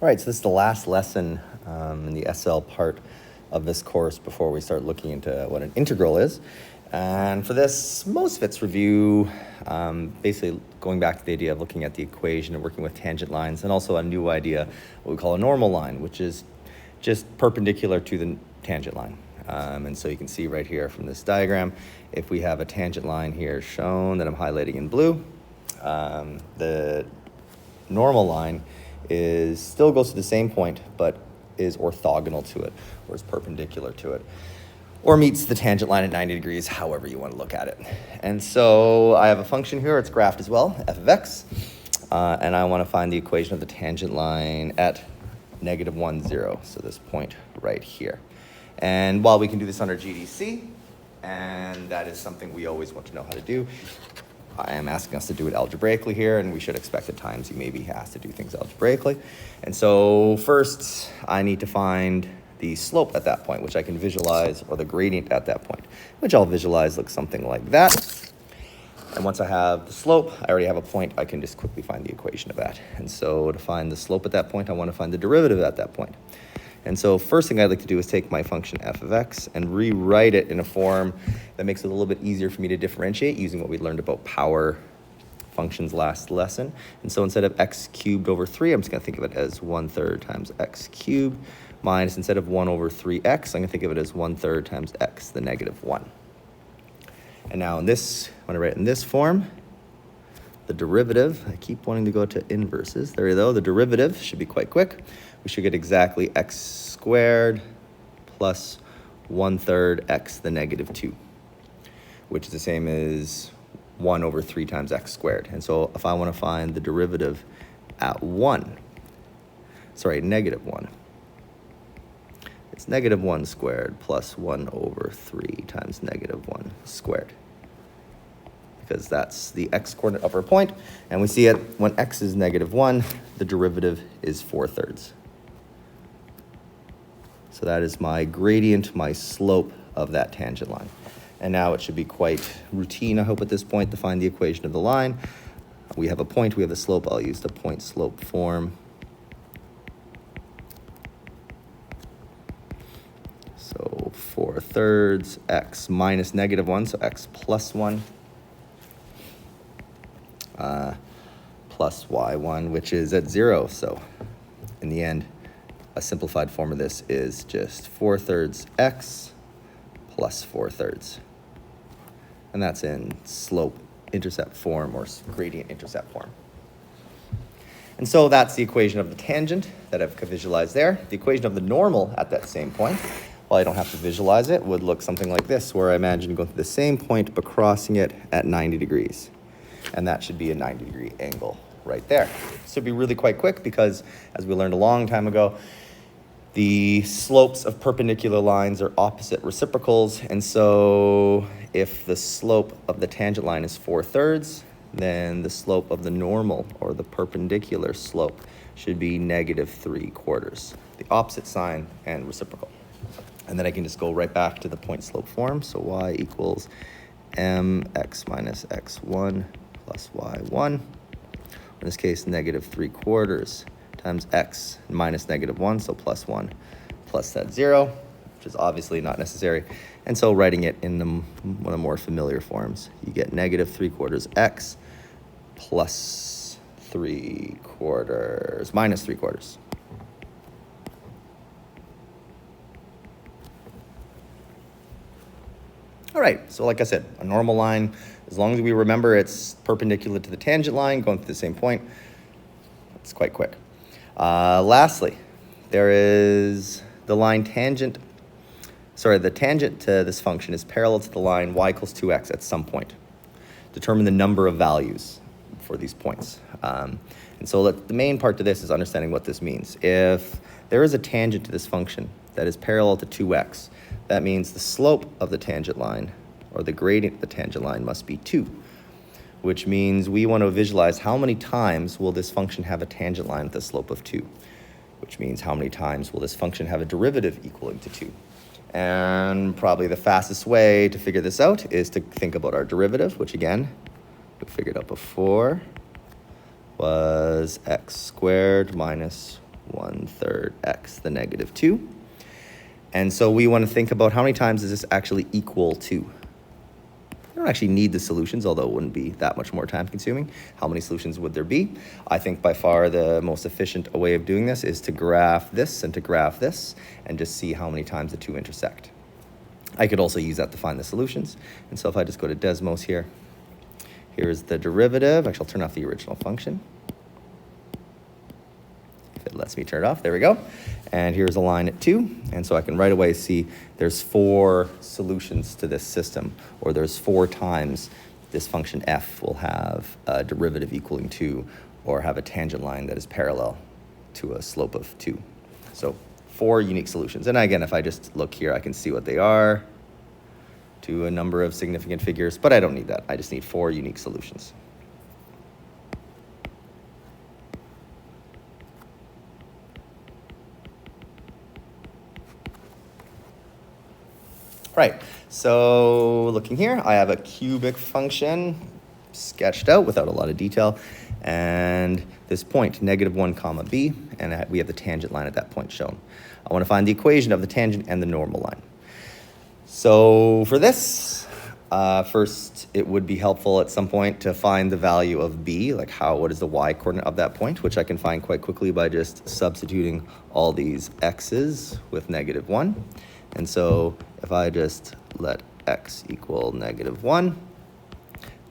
All right, so this is the last lesson in the SL part of this course before we start looking into what an integral is. And for this, most of it's review, basically going back to the idea of looking at the equation and working with tangent lines, and also a new idea, what we call a normal line, which is just perpendicular to the tangent line. And so you can see right here from this diagram, if we have a tangent line here shown that I'm highlighting in blue, the normal line still goes to the same point, but is orthogonal to it, or is perpendicular to it, or meets the tangent line at 90 degrees, however you want to look at it. And so I have a function here, it's graphed as well, f of x, and I want to find the equation of the tangent line at -1, 0, so this point right here. And while we can do this under GDC, and that is something we always want to know how to do, I am asking us to do it algebraically here, and we should expect at times you may be asked to do things algebraically. And so first, I need to find the slope at that point, which I can visualize, or the gradient at that point, which I'll visualize looks something like that. And once I have the slope, I already have a point, I can just quickly find the equation of that. And so to find the slope at that point, I want to find the derivative at that point. And so first thing I'd like to do is take my function f of x and rewrite it in a form that makes it a little bit easier for me to differentiate using what we learned about power functions last lesson. And so instead of x cubed over 3, I'm just going to think of it as 1/3 times x cubed, minus, instead of 1 over 3x, I'm going to think of it as 1/3 times x, the -1. And now in this, when I write it in this form, the derivative, I keep wanting to go to inverses. There you go, the derivative should be quite quick. We should get exactly x squared plus 1/3 x, the -2, which is the same as 1 over 3 times x squared. And so if I want to find the derivative at -1, it's -1 squared plus 1 over 3 times -1 squared, because that's the x coordinate upper point, and we see it when x is -1, the derivative is 4/3. So that is my gradient, my slope of that tangent line. And now it should be quite routine, I hope, at this point to find the equation of the line. We have a point, we have a slope. I'll use the point slope form. So 4/3 x minus -1, so x plus 1, plus y1, which is at 0. So in the end, a simplified form of this is just 4/3 x plus 4/3. And that's in slope intercept form, or gradient intercept form. And so that's the equation of the tangent that I've visualized there. The equation of the normal at that same point, well, I don't have to visualize it, would look something like this, where I imagine going through the same point but crossing it at 90 degrees. And that should be a 90-degree angle right there. This would be really quite quick because, as we learned a long time ago, the slopes of perpendicular lines are opposite reciprocals, and so if the slope of the tangent line is 4/3, then the slope of the normal, or the perpendicular slope, should be -3/4, the opposite sign and reciprocal. And then I can just go right back to the point slope form, so y equals mx minus x1 plus y1, in this case -3/4 times x minus -1, so plus 1, plus that 0, which is obviously not necessary. And so writing it in one of the more familiar forms, you get -3/4 x plus 3/4 minus 3/4. All right, so like I said, a normal line, as long as we remember it's perpendicular to the tangent line, going through the same point, it's quite quick. Lastly, there is the line tangent, the tangent to this function is parallel to the line y equals 2x at some point. Determine the number of values for these points. And so the main part to this is understanding what this means. If there is a tangent to this function that is parallel to 2x, that means the slope of the tangent line, or the gradient of the tangent line, must be 2. Which means we want to visualize how many times will this function have a tangent line with a slope of 2, which means how many times will this function have a derivative equaling to 2. And probably the fastest way to figure this out is to think about our derivative, which again, we figured out before, was x squared minus 1/3 x, the negative 2. And so we want to think about how many times is this actually equal to. I don't actually need the solutions, although it wouldn't be that much more time consuming. How many solutions would there be? I think by far the most efficient way of doing this is to graph this and to graph this and just see how many times the two intersect. I could also use that to find the solutions. And so if I just go to Desmos here, here's the derivative. Actually, I'll turn off the original function. If it lets me turn it off, there we go. And here's a line at 2. And so I can right away see there's 4 solutions to this system, or there's 4 times this function f will have a derivative equaling 2, or have a tangent line that is parallel to a slope of 2. So 4 unique solutions. And again, if I just look here, I can see what they are to a number of significant figures, but I don't need that. I just need 4 unique solutions. Right, so looking here, I have a cubic function sketched out without a lot of detail, and this point, -1 comma b, and we have the tangent line at that point shown. I want to find the equation of the tangent and the normal line. So for this, first it would be helpful at some point to find the value of b, like what is the y coordinate of that point, which I can find quite quickly by just substituting all these x's with -1. And so if I just let x equal -1,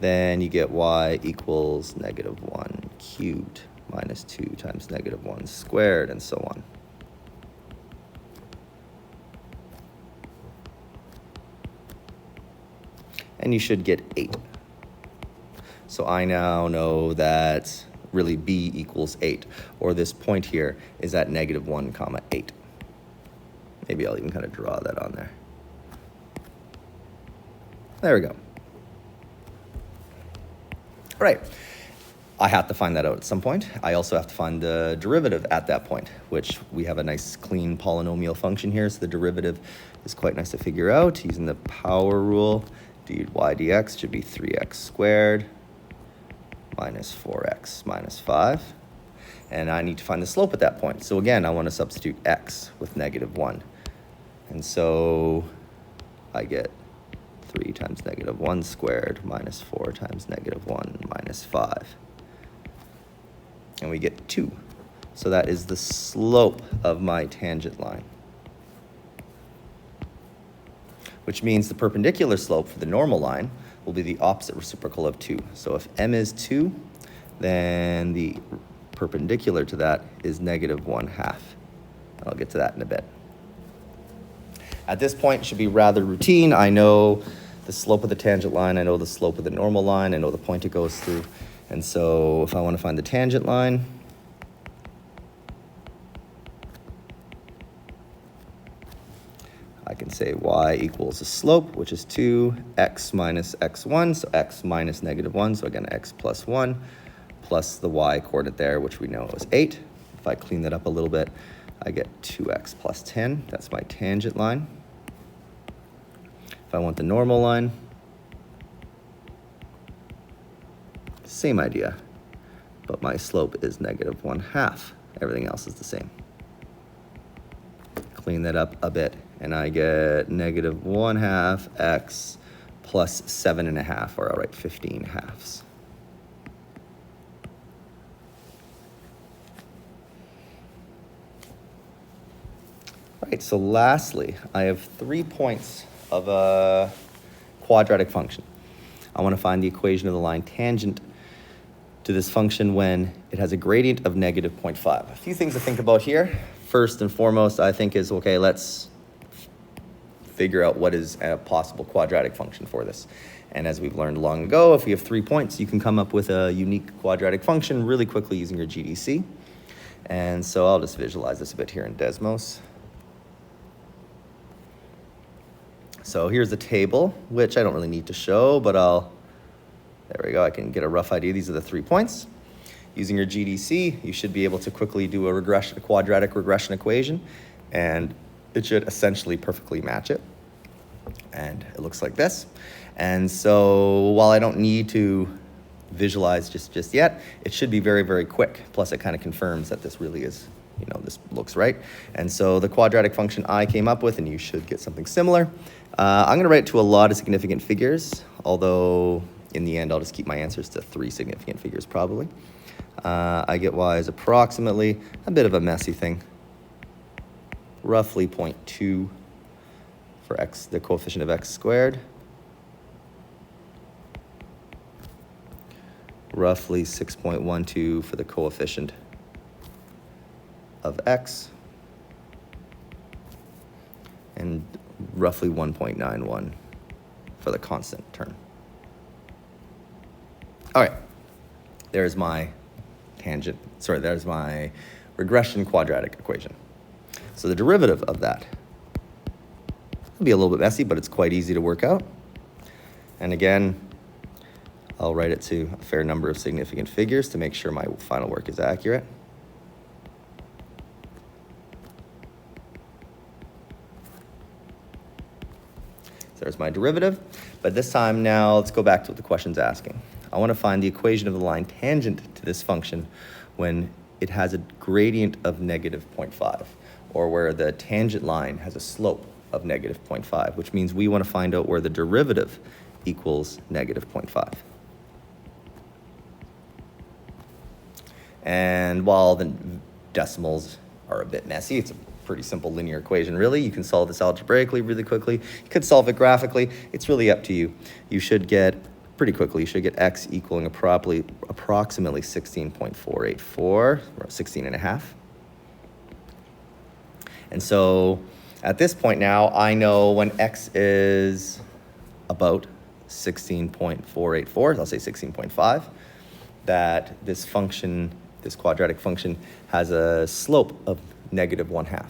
then you get y equals -1 cubed minus 2 times -1 squared, and so on. And you should get 8. So I now know that really b equals 8, or this point here is at -1 comma 8. Maybe I'll even kind of draw that on there. There we go. All right, I have to find that out at some point. I also have to find the derivative at that point, which we have a nice clean polynomial function here, so the derivative is quite nice to figure out using the power rule. dy dx should be 3x squared minus 4x minus 5. And I need to find the slope at that point. So again, I want to substitute x with -1. And so I get 3 times -1 squared minus 4 times -1 minus 5. And we get 2. So that is the slope of my tangent line, which means the perpendicular slope for the normal line will be the opposite reciprocal of 2. So if m is 2, then the perpendicular to that is -1/2. I'll get to that in a bit. At this point, it should be rather routine. I know the slope of the tangent line, I know the slope of the normal line, I know the point it goes through. And so if I want to find the tangent line, I can say y equals the slope, which is 2x minus x1, so x minus -1, so again, x plus 1, plus the y coordinate there, which we know is 8. If I clean that up a little bit, I get 2x plus 10. That's my tangent line. If I want the normal line, same idea, but my slope is -1/2. Everything else is the same. Clean that up a bit, and I get -1/2 x plus 7.5, or I'll write 15 halves. All right, so lastly, I have 3 points of a quadratic function. I want to find the equation of the line tangent to this function when it has a gradient of -0.5. A few things to think about here. First and foremost, I think is, okay, let's figure out what is a possible quadratic function for this. And as we've learned long ago, if we have 3 points, you can come up with a unique quadratic function really quickly using your GDC. And so I'll just visualize this a bit here in Desmos. So here's the table, which I don't really need to show, but there we go, I can get a rough idea. These are the 3 points. Using your GDC, you should be able to quickly do a quadratic regression equation, and it should essentially perfectly match it. And it looks like this. And so while I don't need to visualize just yet. It should be very, very quick. Plus, it kind of confirms that this really is, this looks right. And so the quadratic function I came up with, and you should get something similar. I'm going to write to a lot of significant figures, although in the end, I'll just keep my answers to 3 significant figures probably. I get y is approximately, a bit of a messy thing, roughly 0.2 for x, the coefficient of x squared, roughly 6.12 for the coefficient of x, and roughly 1.91 for the constant term. All right, there's my there's my regression quadratic equation. So the derivative of that will be a little bit messy, but it's quite easy to work out. And again, I'll write it to a fair number of significant figures to make sure my final work is accurate. So there's my derivative, but this time now let's go back to what the question's asking. I want to find the equation of the line tangent to this function when it has a gradient of negative 0.5, or where the tangent line has a slope of negative 0.5, which means we want to find out where the derivative equals negative 0.5. And while the decimals are a bit messy, it's a pretty simple linear equation, really. You can solve this algebraically really quickly. You could solve it graphically. It's really up to you. You should get, pretty quickly, you should get x equaling approximately 16.484, or 16.5. And so at this point now, I know when x is about 16.484, I'll say 16.5, that this function, this quadratic function, has a slope of negative 1/2.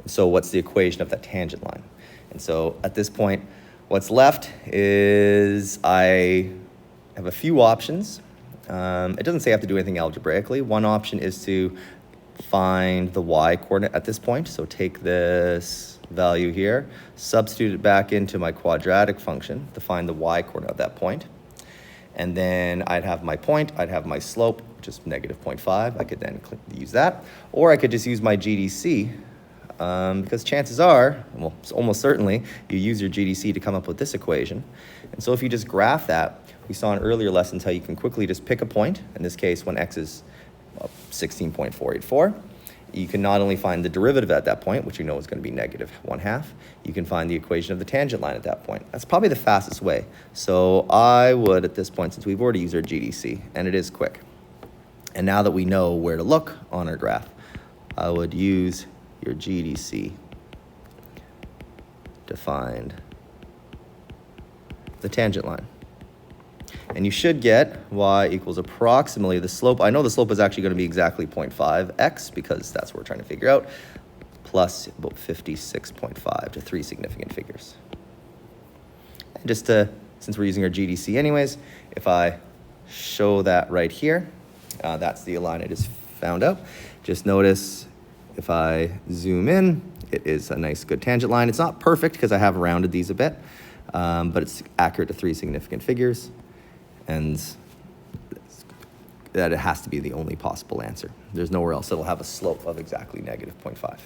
So what's the equation of that tangent line? And so at this point, what's left is I have a few options. It doesn't say I have to do anything algebraically. One option is to find the y coordinate at this point. So take this value here, substitute it back into my quadratic function to find the y coordinate at that point. And then I'd have my point, I'd have my slope, which is negative 0.5. I could then use that. Or I could just use my GDC, because chances are, well, almost certainly, you use your GDC to come up with this equation. And so if you just graph that, we saw in earlier lessons how you can quickly just pick a point. In this case, when x is 16.484, you can not only find the derivative at that point, which you know is going to be negative 1/2, you can find the equation of the tangent line at that point. That's probably the fastest way. So I would, at this point, since we've already used our GDC, and it is quick, and now that we know where to look on our graph, I would use your GDC to find the tangent line. And you should get y equals approximately the slope. I know the slope is actually going to be exactly 0.5x, because that's what we're trying to figure out, plus about 56.5 to 3 significant figures. And just to, since we're using our GDC anyways, if I show that right here, that's the line I just found out. Just notice if I zoom in, it is a nice good tangent line. It's not perfect because I have rounded these a bit, but it's accurate to 3 significant figures. And that it has to be the only possible answer. There's nowhere else that'll have a slope of exactly negative 0.5.